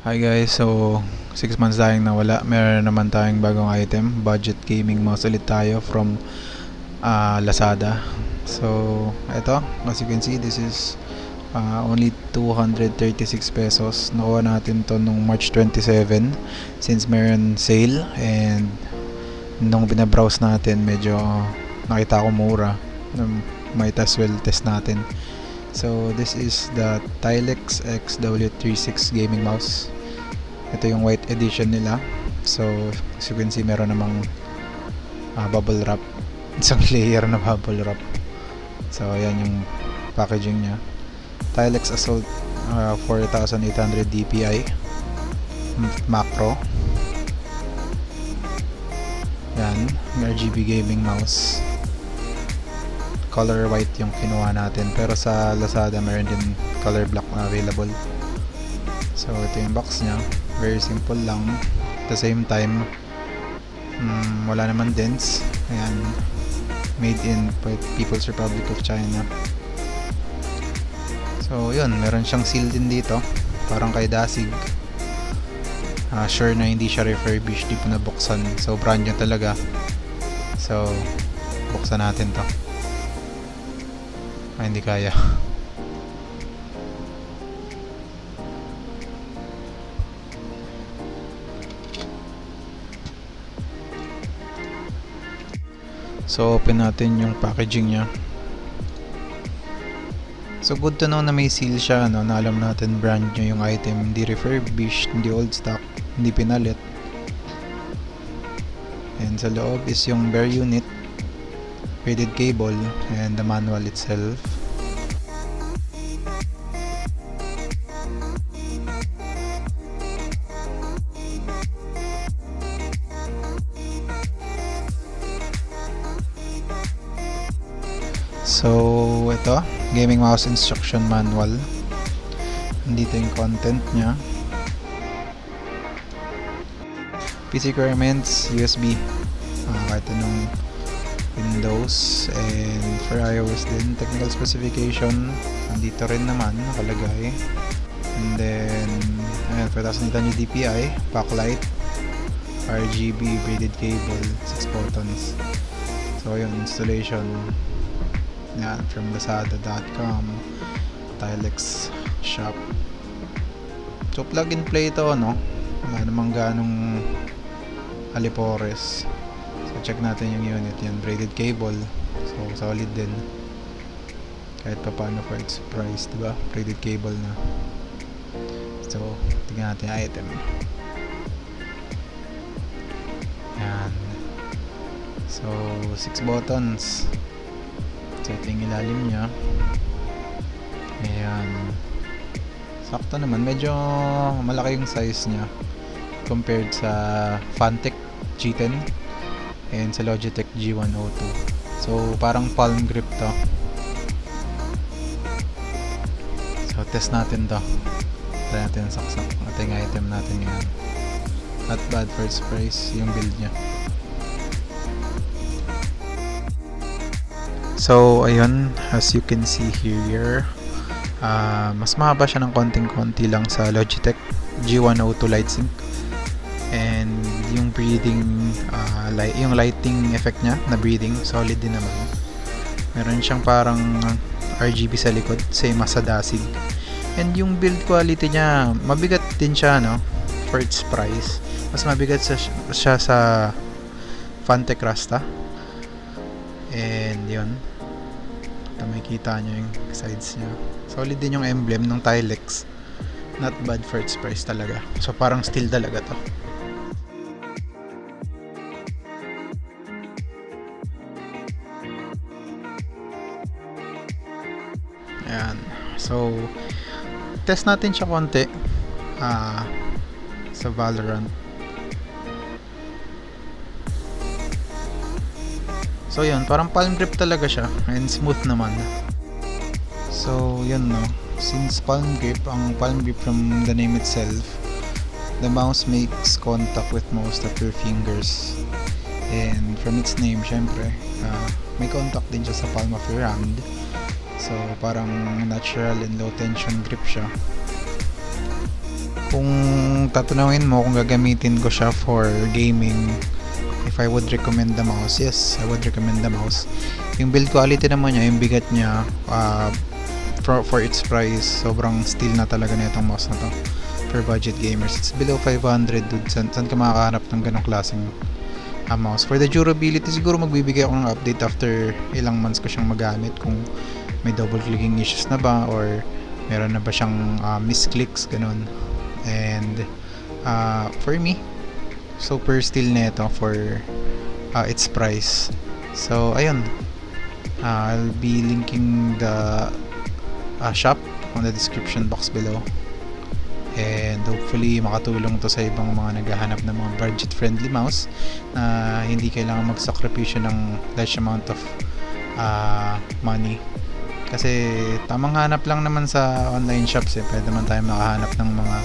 Hi guys, so 6 months tayong nawala. Meron naman tayong bagong item, budget gaming mouse ulit tayo from Lazada. So ito, as you can see, this is only 236 pesos. Nakuha natin to nung March 27 since meron sale, and nung binabrowse natin medyo nakita ko mura. Might as well test natin. So this is the TYLEX XW36 gaming mouse. Ito yung white edition nila. So as you can see, meron namang bubble wrap, isang layer na bubble wrap. So ayan yung packaging nya. TYLEX Assault 4800 DPI macro. Yan, RGB gaming mouse. Color white yung kinuha natin, pero sa Lazada meron din color black na available. So ito yung box nya, very simple lang. At the same time, wala naman dents. Ayan, made in People's Republic of China. So yun, meron siyang seal din dito, parang kay Dasig. Sure na hindi siya refurbished, di pa nabuksan. So brand new talaga. So buksan natin to. Hindi kaya. So open natin yung packaging nya. So good to know na may seal siya, no? Na alam natin brand new yung item, hindi refurbished, hindi old stock, hindi pinalit. And sa loob is yung bare unit, braided cable, and the manual itself. So ito, gaming mouse instruction manual. Nandito yung content nya. PC requirements, USB, kahit anong Windows, and for iOS din. Technical specification, nandito rin naman nakalagay. And then ayan, 4800 DPI, backlight, RGB, braided cable, 6 buttons. So yun, installation yan from Lazada.com, TYLEX shop. So plug and play ito, no? Wala namang ganong alipores. So check natin yung unit. Yan, braided cable, so solid din kahit pa paano for its price, diba? Braided cable na. So tingnan natin yung item. Yan, so 6 buttons. So ito yung ilalim nya. Ayan, sakto naman. Medyo malaki yung size nya compared sa Fantech G10 and sa Logitech G102. So parang palm grip to. So test natin to. Try natin saksak. Ito yung item natin ngayon. Not bad for its price yung build nya. So ayun, as you can see here, mas mahaba siya ng konting-konti lang sa Logitech G102 LightSync. And yung breathing, yung lighting effect nya na breathing, solid din naman. Meron siyang parang RGB sa likod, same as sa Dasig. And yung build quality nya, mabigat din siya, no? For its price, mas mabigat siya sa Fantech Rasta. And yun, makikita nyo yung sides nya. Solid din yung emblem ng TYLEX. Not bad for its price talaga. So parang steel talaga to. Ayan. So test natin siya konti sa Valorant. So yun, parang palm grip talaga siya, and smooth naman. So yun, no, since palm grip, ang palm grip from the name itself, the mouse makes contact with most of your fingers. And from its name, syempre, may contact din siya sa palm of your hand. So parang natural and low tension grip siya. Kung tatanungin mo kung gagamitin ko siya for gaming, if I would recommend the mouse, yes, I would recommend the mouse. Yung build quality naman niya, yung bigat niya, for its price, sobrang steal na talaga na itong mouse na to for budget gamers. It's below 500, dude. Saan ka makakahanap ng ganong klaseng mouse? For the durability, siguro magbibigay ako ng update after ilang months ko siyang magamit, kung may double clicking issues na ba, or meron na ba siyang misclicks, ganon. And for me, super steal na ito for its price. So ayun, I'll be linking the shop on the description box below, and hopefully makatulong to sa ibang mga naghahanap ng mga budget friendly mouse na hindi kailangan magsakripisyo ng large amount of money, kasi tamang hanap lang naman sa online shops pwede man tayo makahanap ng mga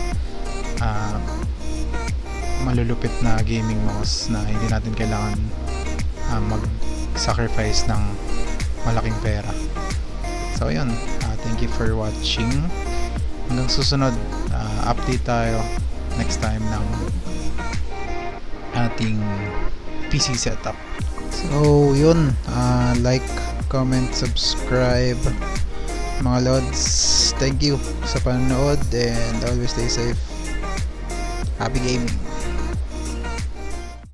malulupit na gaming mouse na hindi natin kailangan mag-sacrifice ng malaking pera. So yun, thank you for watching. Hanggang susunod, update tayo next time ng ating PC setup. So yun, like, comment, subscribe mga lods. Thank you sa panonood and always stay safe. Happy gaming.